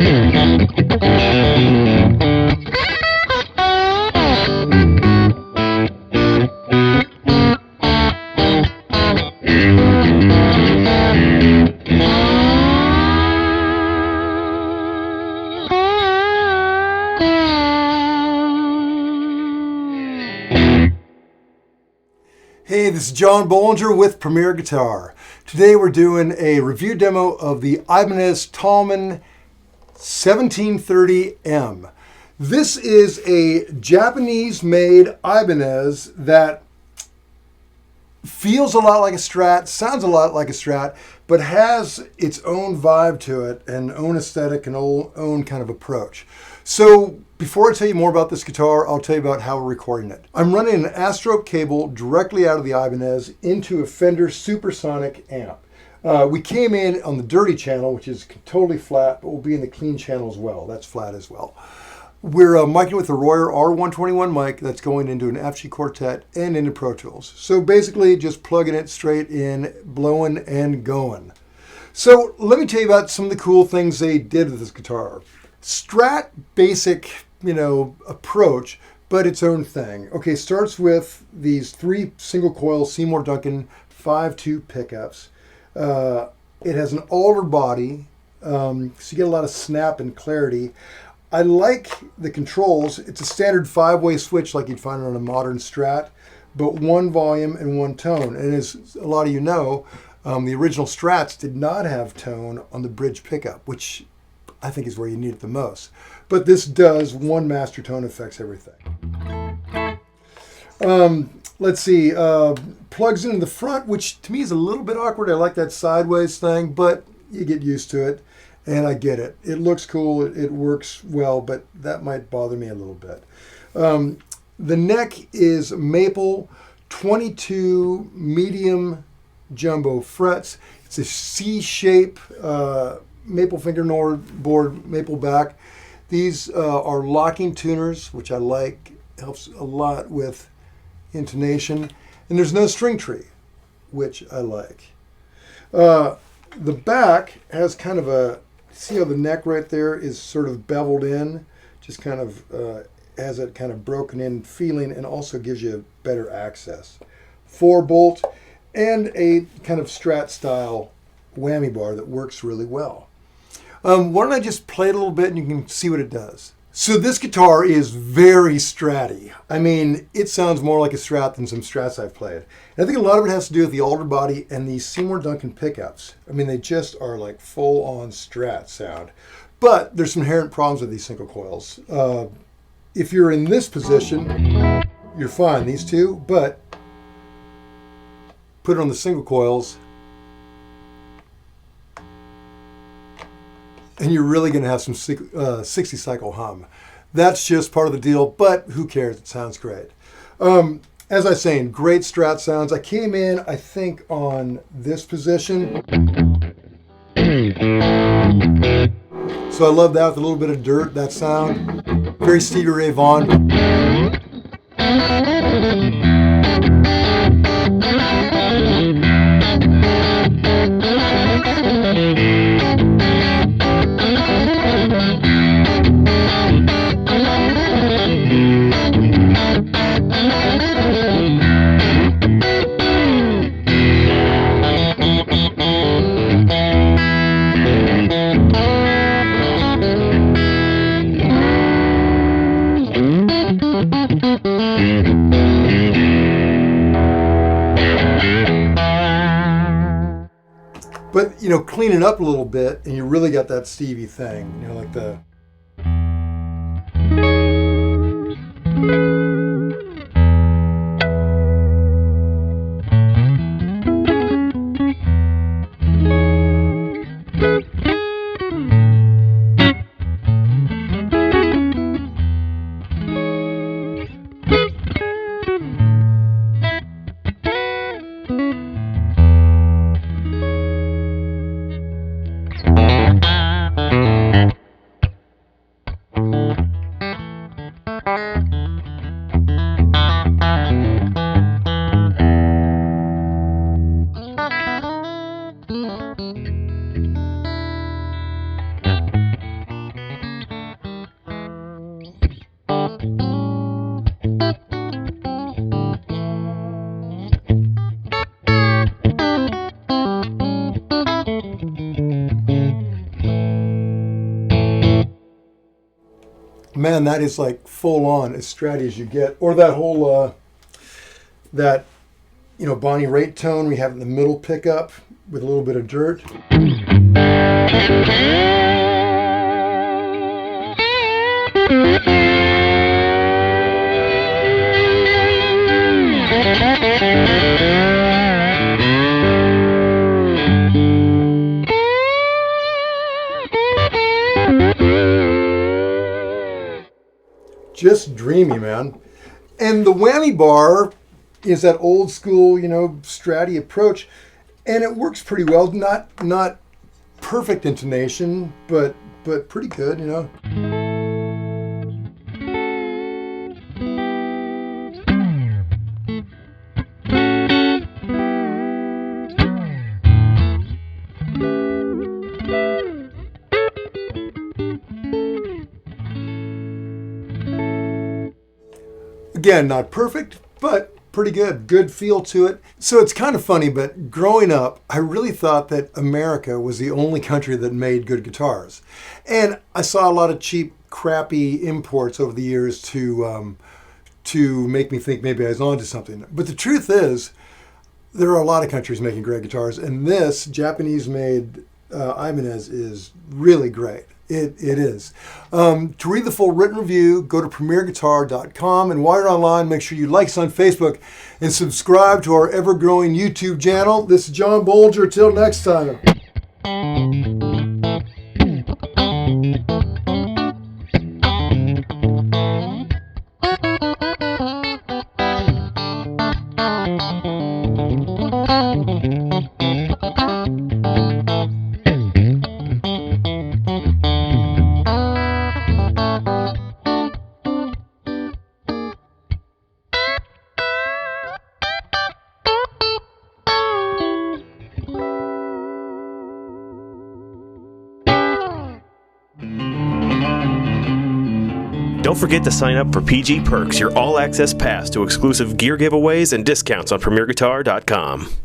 Hey, this is John Bollinger with Premier Guitar. Today we're doing a review demo of the Ibanez Talman 1730M. This is a Japanese-made Ibanez that feels a lot like a Strat, sounds a lot like a Strat, but has its own vibe to it and own aesthetic and own kind of approach. So before I tell you more about this guitar, I'll tell you about how we're recording it. I'm running an Astrope cable directly out of the Ibanez into a Fender Supersonic amp. We came in on the dirty channel, which is totally flat, but we'll be in the clean channel as well. That's flat as well. We're miking with the Royer R121 mic that's going into an FG Quartet and into Pro Tools. So basically just plugging it straight in, blowing and going. So let me tell you about some of the cool things they did with this guitar. Strat basic, approach, but its own thing. Okay, starts with these 3 single coil Seymour Duncan Five-Two pickups. It has an alder body, so you get a lot of snap and clarity. I like the controls. It's a standard 5-way switch like you'd find on a modern Strat, but 1 volume and 1 tone. And as a lot of you know, the original Strats did not have tone on the bridge pickup, which I think is where you need it the most. But this does. 1 master tone affects everything. Let's see. Plugs into the front, which to me is a little bit awkward. I like that sideways thing, but you get used to it. And I get it. It looks cool. It works well, but that might bother me a little bit. The neck is maple 22 medium jumbo frets. It's a C-shape maple fingerboard, maple back. These are locking tuners, which I like. Helps a lot with intonation. And there's no string tree, which I like. The back has kind of a, see how the neck right there is sort of beveled in, just kind of has that kind of broken in feeling, and also gives you better access. 4-bolt and a kind of Strat style whammy bar that works really well. Why don't I just play it a little bit and you can see what it does. So this guitar is very Stratty. I mean, it sounds more like a Strat than some Strats I've played. And I think a lot of it has to do with the alder body and these Seymour Duncan pickups. I mean, they just are like full-on Strat sound. But there's some inherent problems with these single coils. If you're in this position, you're fine, these two, but put it on the single coils, and you're really going to have some 60 cycle hum. That's just part of the deal, but who cares? It sounds great. As I was saying, great Strat sounds. I came in, I think, on this position. So I love that with a little bit of dirt, that sound. Very Stevie Ray Vaughan. But, clean it up a little bit and you really got that Stevie thing, like the... Man, that is like full on as stratty as you get. Or that whole, that, you know, Bonnie Raitt tone we have in the middle pickup with a little bit of dirt. Just dreamy, man. And the whammy bar is that old school, you know, stratty approach, and it works pretty well. Not perfect intonation, but pretty good, you know. Again, not perfect, but pretty good. Good feel to it. So it's kind of funny, but growing up, I really thought that America was the only country that made good guitars. And I saw a lot of cheap, crappy imports over the years to make me think maybe I was onto something. But the truth is, there are a lot of countries making great guitars, and this Japanese-made Ibanez is really great. It is. To read the full written review, go to premierguitar.com, and while you're online, make sure you like us on Facebook and subscribe to our ever-growing YouTube channel. This is John Bolger. Till next time. Don't forget to sign up for PG Perks, your all-access pass to exclusive gear giveaways and discounts on premierguitar.com.